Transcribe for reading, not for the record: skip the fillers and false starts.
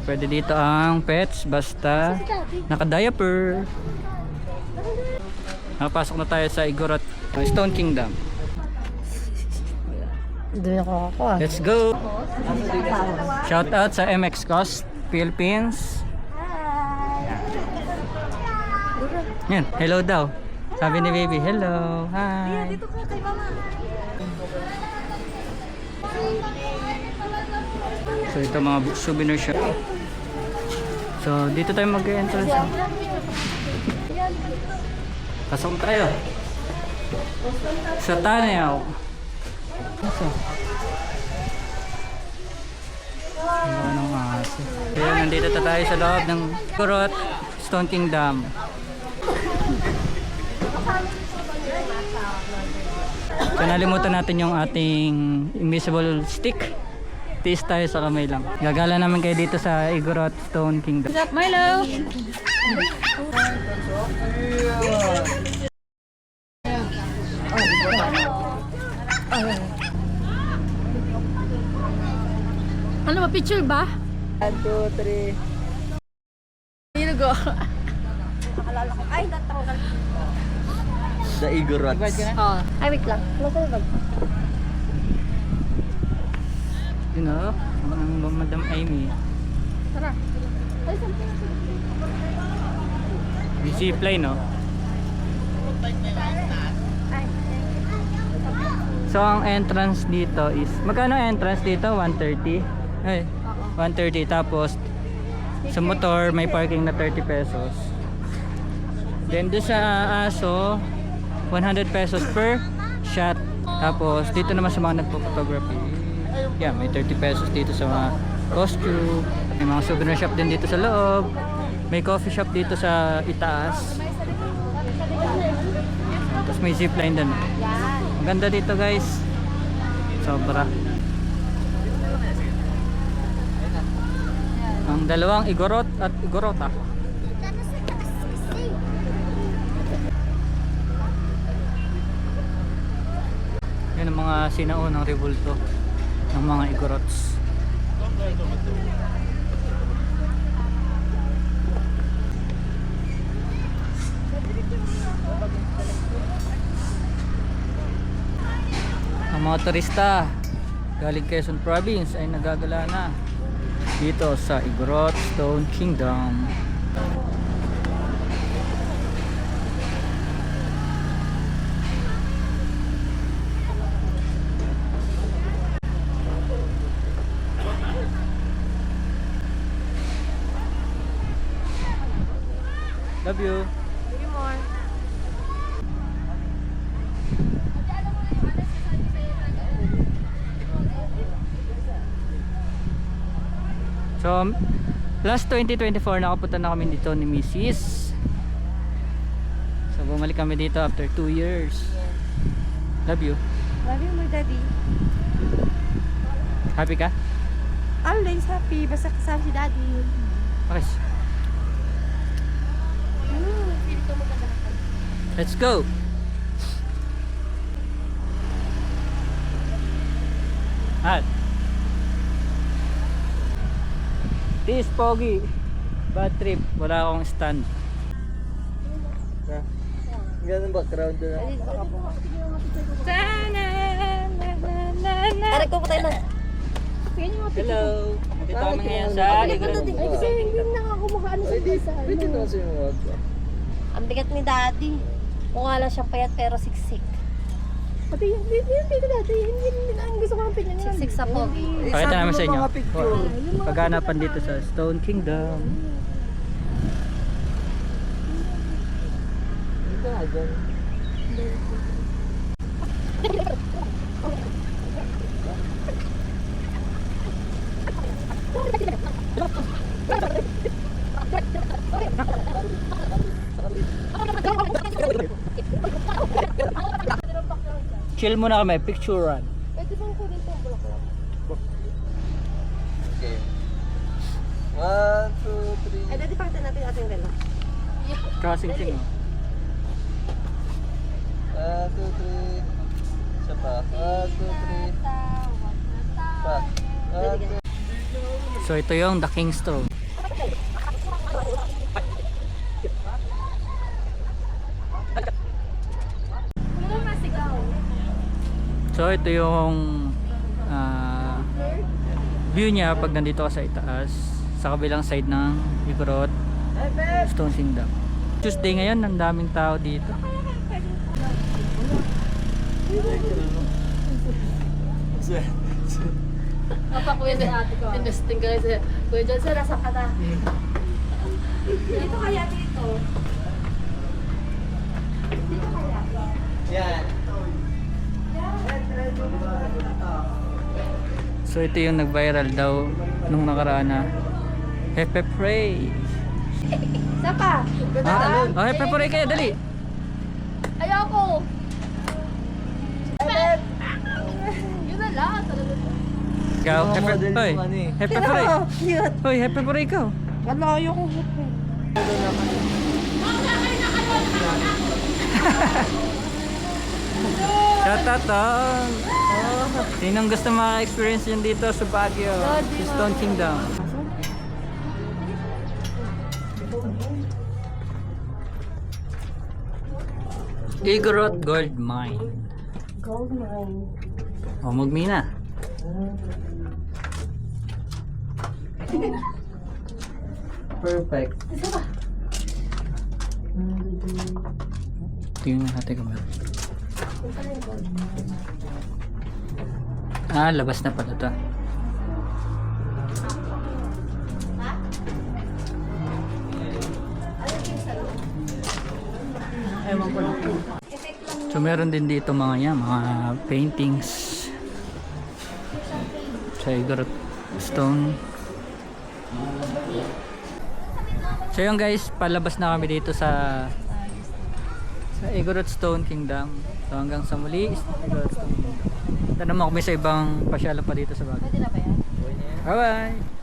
pwede dito ang pets basta naka-diaper. Nakapasok na tayo sa Igorot Stone Kingdom. Doon ako. Let's go! Shout out sa MX Cost Philippines. Yan, hello daw. Sabi ni baby, hello. Hi. Dito ka kay mama. So ito mga souvenir shop. So dito tayo mag-entrance. Pasok tayo. Sa Tanayaw. Ano ng aso? Kaya nandito tayo sa loob ng Igorot Stone Kingdom. So nalimutan natin yung ating invisible stick. Tiis tayo sa kamay lang. Gagala naman kayo dito sa Igorot Stone Kingdom. What's up, Milo? Ano ba, picture ba? 1, 2, 3. Here go. The Igorot. Oh. Ay, wait lang. Nasaan ba? You know, ang Madam Amy. Tara. Ay, saan? May zipline, no? So, ang entrance dito is... Magkano entrance dito? 130? Ay, 130. Tapos, sa motor, may parking na 30 pesos. Then, doon sa aso, 100 pesos per shot. Tapos, dito naman sa mga nagpo-photography, yeah, may 30 pesos dito sa mga costume. May mga souvenir shop din dito sa loob. May coffee shop dito sa itaas. Tapos may zipline din. Ang ganda dito, guys. Sobra. Ang dalawang Igorot at Igorota. Yan ang mga sinaunang rebulto ng mga Igorots. Ang mga turista galing Quezon Province ay nagagala na dito sa Igorot Stone Kingdom. Love you. Love you more. So, last 2024 nakapunta na kami dito ni Mrs. So, bumalik kami dito after 2 years. Love you. Love you more, Daddy. Happy ka? Always happy. Basta kasama si Daddy. Okay. Let's go. At this pogi. Bad trip. Wala akong stand. Ganun background doon. Tara ko pa tayo na. Hello. Dito kami ngayon sa Igorot. Ay, kasi hindi na ako makaano sa isa. Ang bigat ni Daddy. Mukha lang siyang payat pero siksik. Pati hindi ko Daddy. Hindi na ang gusto ko ng pinyan. Siksik sa pogi. Pakita namin sa inyo. Pagganapan dito sa Stone Kingdom. Chill muna kami, picture run. Pwede bang kunin itong bulaklak? Okay. 1, 2, 3. Ay, Daddy, pakita natin yung ating relo. Kasing-sing. 1, 2, 3. Isa pa. 1, 2, 3. Pa. 1, 2. So ito yung The Kingstone. Wala masigaw. So ito yung view niya pag nandito ka sa itaas, sa kabilang side ng Igorot Stone Kingdom. Tuesday ngayon, ang daming tao dito. Papa, kuya, investing ka kasi. Kuya John, sir, nasa ka na. Dito kaya dito. Dito kaya. Yan. So ito yung nag-viral daw nung nakaraan na Hepe Pray. Isa pa. Oh, Hepe Pray kayo, dali. Ayoko. Yun na lang. Talaga. Ikaw, Mga Hepe, model hoy, yung ano eh. Hepe Pray. Cute. Hoy, Hepe Pray ikaw. Wala, ayoko. Shoutout on. Sinong gusto maka-experience yun dito sa Baguio? Sa Stone Kingdom. Igorot Gold Mine. Gold mine. O, magmina. Perfect. Tingnan natin kung meron. Ah, labas na pala to. Ewan ko lang. So meron din dito mga yan, mga paintings sa Igorot Stone. So yun guys, palabas na kami dito sa Igorot Stone Kingdom. So hanggang sa muli, Igorot Stone Kingdom. Tanong mo kami sa ibang pasyalan pa dito sa Baguio. Pwede na ba yan? Bye bye!